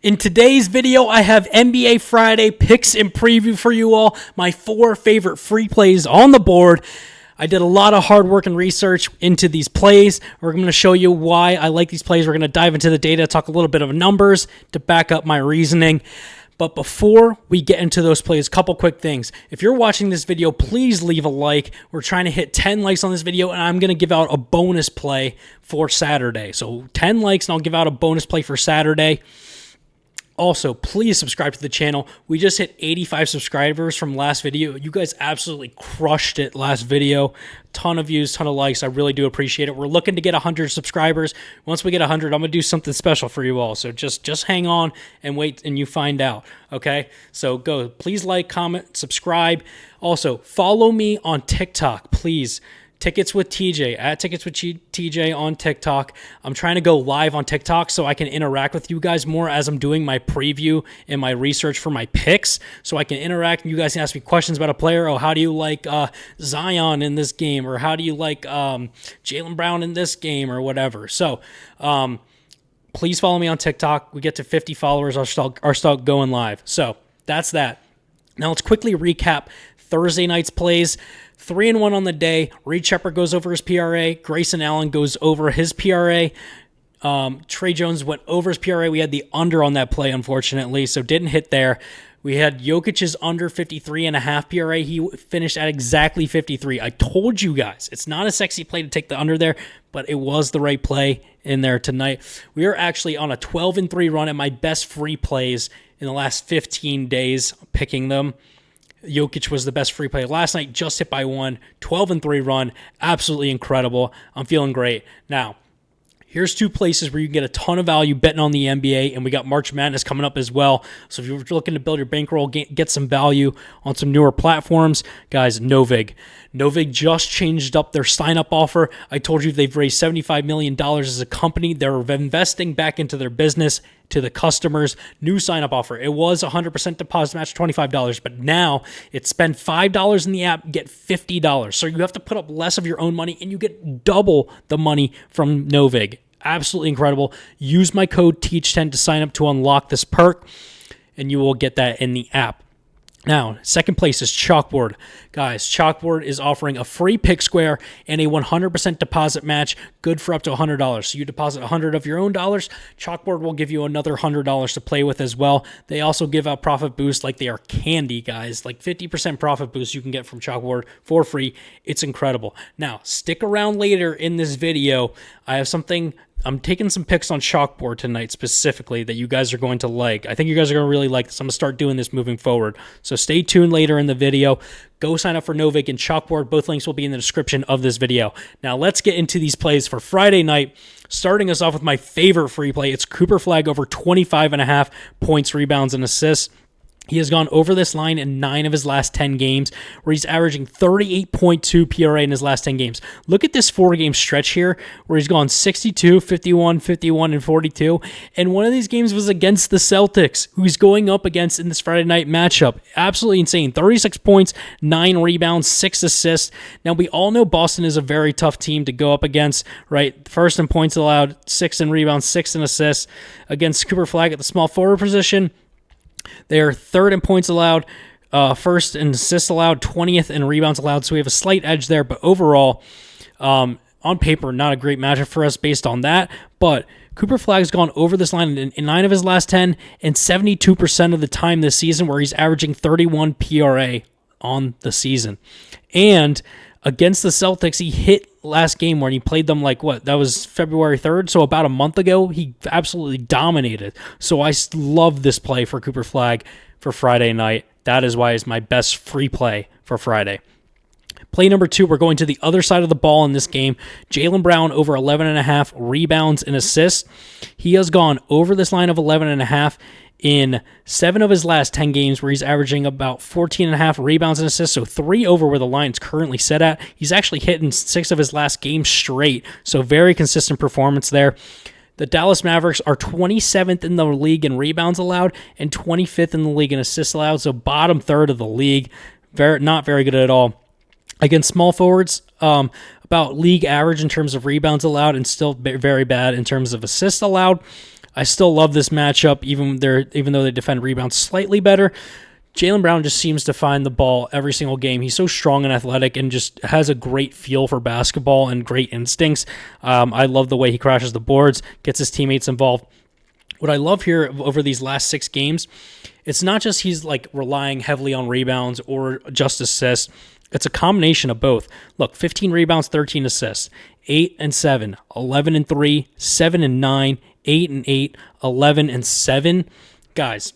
In today's video, I have NBA Friday picks and preview for you all, my 4 favorite free plays on the board. I did a lot of hard work and research into these plays. We're going to show you why I like these plays. We're going to dive into the data, talk a little bit of numbers to back up my reasoning. But before we get into those plays, a couple quick things. If you're watching this video, please leave a like. We're trying to hit 10 likes on this video, and I'm going to give out a bonus play for Saturday. So 10 likes, and I'll give out a bonus play for Saturday. Also, please subscribe to the channel. We just hit 85 subscribers from last video. You guys absolutely crushed it last video. Ton of views, ton of likes. I really do appreciate it. We're looking to get 100 subscribers. Once we get 100, I'm going to do something special for you all. So just hang on and wait and you find out, okay? So go. Please like, comment, subscribe. Also, follow me on TikTok, please. Tickets with TJ, at Tickets with TJ on TikTok. I'm trying to go live on TikTok so I can interact with you guys more as I'm doing my preview and my research for my picks. So I can interact and you guys can ask me questions about a player. Oh, how do you like Zion in this game? Or how do you like Jaylen Brown in this game or whatever? So please follow me on TikTok. We get to 50 followers. I'll start going live. So that's that. Now let's quickly recap Thursday night's plays. 3-1 on the day. Reed Shepard goes over his PRA. Grayson Allen goes over his PRA. Trey Jones went over his PRA. We had the under on that play, unfortunately, so didn't hit there. We had Jokic's under 53.5 PRA. He finished at exactly 53. I told you guys, it's not a sexy play to take the under there, but it was the right play in there tonight. We are actually on a 12-3 run at my best free plays in the last 15 days, picking them. Jokic was the best free play last night, just hit by 1, 12-3 run, absolutely incredible. I'm feeling great. Now, here's 2 places where you can get a ton of value betting on the NBA, and we got March Madness coming up as well. So if you're looking to build your bankroll, get some value on some newer platforms, guys, Novig. Novig just changed up their sign-up offer. I told you they've raised $75 million as a company. They're investing back into their business, to the customers. New sign-up offer. It was 100% deposit match, $25, but now it's spend $5 in the app, get $50. So you have to put up less of your own money, and you get double the money from Novig. Absolutely incredible. Use my code TEACH10 to sign up to unlock this perk, and you will get that in the app. Now, second place is Chalkboard. Guys, Chalkboard is offering a free pick square and a 100% deposit match, good for up to $100. So you deposit $100 of your own dollars, Chalkboard will give you another $100 to play with as well. They also give out profit boosts like they are candy, guys. Like 50% profit boost you can get from Chalkboard for free. It's incredible. Now, stick around later in this video. I have something... I'm taking some picks on Chalkboard tonight specifically that you guys are going to like. I think you guys are going to really like this. I'm going to start doing this moving forward. So stay tuned later in the video. Go sign up for Novig and Chalkboard. Both links will be in the description of this video. Now let's get into these plays for Friday night. Starting us off with my favorite free play. It's Cooper Flag over 25.5 points, rebounds, and assists. He has gone over this line in 9 of his last 10 games, where he's averaging 38.2 PRA in his last 10 games. Look at this 4-game stretch here, where he's gone 62, 51, 51, and 42. And one of these games was against the Celtics, who he's going up against in this Friday night matchup. Absolutely insane. 36 points, 9 rebounds, 6 assists. Now, we all know Boston is a very tough team to go up against, right? First in points allowed, 6 in rebounds, 6 in assists. Against Cooper Flag at the small forward position, they are 3rd in points allowed, 1st in assists allowed, 20th in rebounds allowed. So we have a slight edge there, but overall, on paper, not a great matchup for us based on that. But Cooper Flag's gone over this line in 9 of his last 10 and 72% of the time this season, where he's averaging 31 PRA on the season. And against the Celtics, he hit last game when he played them that was February 3rd, so about a month ago. He absolutely dominated. So I love this play for Cooper Flag for Friday night. That is why it's my best free play for Friday. Play number 2, we're going to the other side of the ball in this game. Jaylen Brown over 11.5 rebounds and assists. He has gone over this line of 11.5 in 7 of his last 10 games, where he's averaging about 14.5 rebounds and assists, so 3 over where the line's currently set at. He's actually hitting 6 of his last games straight, so very consistent performance there. The Dallas Mavericks are 27th in the league in rebounds allowed and 25th in the league in assists allowed, so bottom third of the league. Not very good at all. Against small forwards, about league average in terms of rebounds allowed and still very bad in terms of assists allowed. I still love this matchup, even though they defend rebounds slightly better. Jaylen Brown just seems to find the ball every single game. He's so strong and athletic and just has a great feel for basketball and great instincts. I love the way he crashes the boards, gets his teammates involved. What I love here over these last 6 games, it's not just he's like relying heavily on rebounds or just assists. It's a combination of both. Look, 15 rebounds, 13 assists, 8 and 7, 11 and 3, 7 and 9, 8 and 8, 11 and 7. Guys,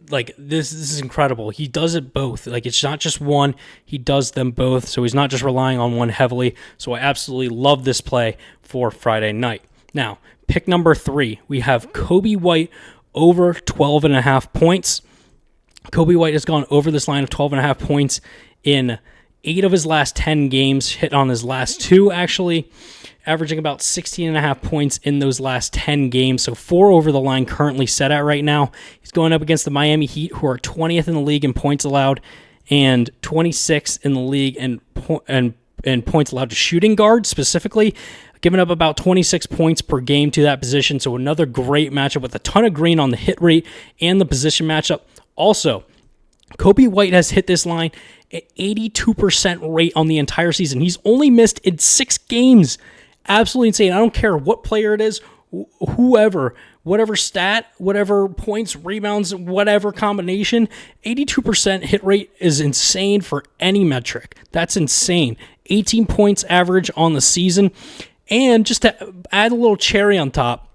like this is incredible. He does it both. Like it's not just one, he does them both. So he's not just relying on one heavily. So I absolutely love this play for Friday night. Now, pick number 3, we have Coby White over 12.5 points. Coby White has gone over this line of 12.5 points in 8 of his last 10 games, hit on his last 2 actually, averaging about 16.5 points in those last 10 games. So 4 over the line currently set at right now. He's going up against the Miami Heat, who are 20th in the league in points allowed and 26th in the league in points allowed to shooting guard specifically, giving up about 26 points per game to that position. So another great matchup with a ton of green on the hit rate and the position matchup. Also, Coby White has hit this line at 82% rate on the entire season. He's only missed in 6 games. Absolutely insane. I don't care what player it is, whoever, whatever stat, whatever points, rebounds, whatever combination, 82% hit rate is insane for any metric. That's insane. 18 points average on the season. And just to add a little cherry on top,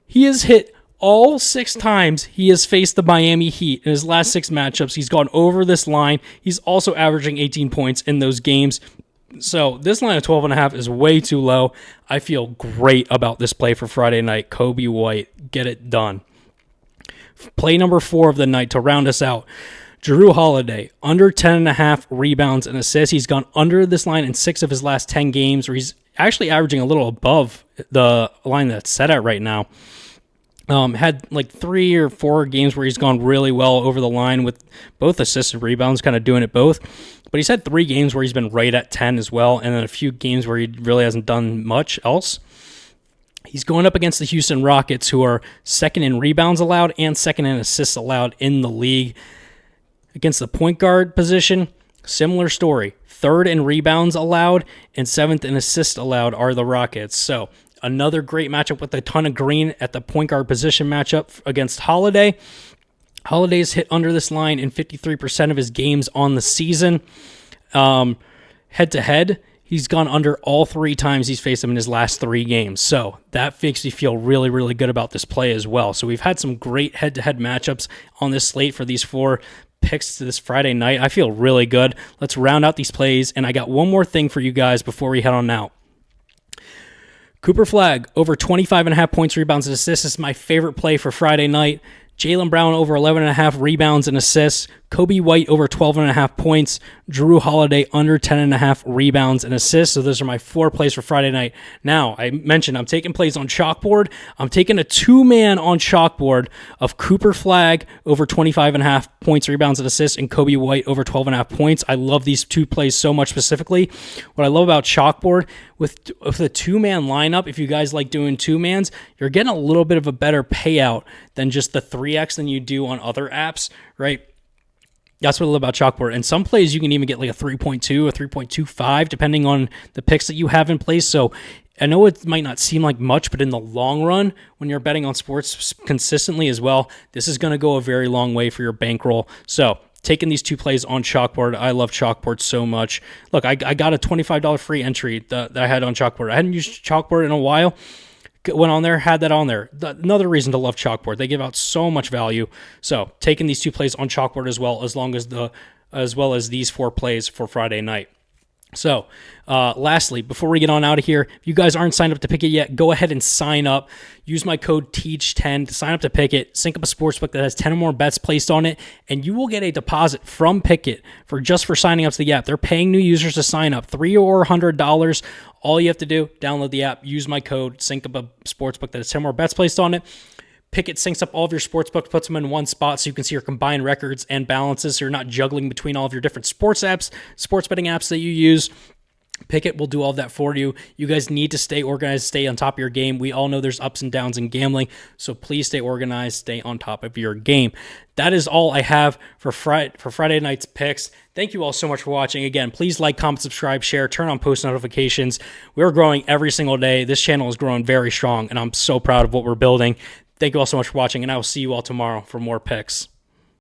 he has hit all 6 times he has faced the Miami Heat in his last 6 matchups. He's gone over this line. He's also averaging 18 points in those games. So this line of 12.5 is way too low. I feel great about this play for Friday night. Coby White, get it done. Play number 4 of the night to round us out. Jrue Holiday, under 10.5 rebounds and assists. He's gone under this line in 6 of his last 10 games, where he's actually averaging a little above the line that's set at right now. Had like 3 or 4 games where he's gone really well over the line with both assists and rebounds, kind of doing it both. But he's had 3 games where he's been right at 10 as well, and then a few games where he really hasn't done much else. He's going up against the Houston Rockets, who are 2nd in rebounds allowed and 2nd in assists allowed in the league. Against the point guard position, similar story. 3rd in rebounds allowed and 7th in assists allowed are the Rockets. So another great matchup with a ton of green at the point guard position matchup against Holiday. Holiday's hit under this line in 53% of his games on the season. Head-to-head, he's gone under all 3 times he's faced him in his last 3 games. So that makes me feel really, really good about this play as well. So we've had some great head-to-head matchups on this slate for these 4 picks this Friday night. I feel really good. Let's round out these plays, and I got one more thing for you guys before we head on out. Cooper Flagg, over 25.5 points, rebounds, and assists is my favorite play for Friday night. Jaylen Brown, over 11.5 rebounds and assists. Coby White, over 12.5 points. Jrue Holiday, under 10.5 rebounds and assists. So those are my 4 plays for Friday night. Now, I mentioned I'm taking plays on Chalkboard. I'm taking a 2-man on Chalkboard of Cooper Flagg, over 25.5 points, rebounds, and assists, and Coby White, over 12.5 points. I love these 2 plays so much specifically. What I love about Chalkboard, with the 2-man lineup, if you guys like doing 2-mans, you're getting a little bit of a better payout than just the 3x than you do on other apps, right? That's what I love about Chalkboard. And some plays you can even get like a 3.2 or 3.25 depending on the picks that you have in place. So I know it might not seem like much, but in the long run, when you're betting on sports consistently as well, this is going to go a very long way for your bankroll. So taking these 2 plays on Chalkboard, I love Chalkboard so much. Look, I got a $25 free entry that I had on Chalkboard. I hadn't used Chalkboard in a while. Went on there, had that on there. Another reason to love Chalkboard. They give out so much value. So taking these 2 plays on Chalkboard as well as these 4 plays for Friday night. So, lastly, before we get on out of here, if you guys aren't signed up to Pikkit yet, go ahead and sign up. Use my code TEACH10 to sign up to Pikkit. Sync up a sportsbook that has 10 or more bets placed on it, and you will get a deposit from Pikkit for signing up to the app. They're paying new users to sign up, $3 or $100. All you have to do, download the app, use my code, sync up a sportsbook that has 10 or more bets placed on it. Pikkit syncs up all of your sportsbooks, puts them in one spot so you can see your combined records and balances so you're not juggling between all of your different sports betting apps that you use. Pikkit will do all of that for you. You guys need to stay organized, stay on top of your game. We all know there's ups and downs in gambling, so please stay organized, stay on top of your game. That is all I have for Friday night's picks. Thank you all so much for watching. Again, please like, comment, subscribe, share, turn on post notifications. We're growing every single day. This channel is growing very strong, and I'm so proud of what we're building. Thank you all so much for watching, and I will see you all tomorrow for more picks.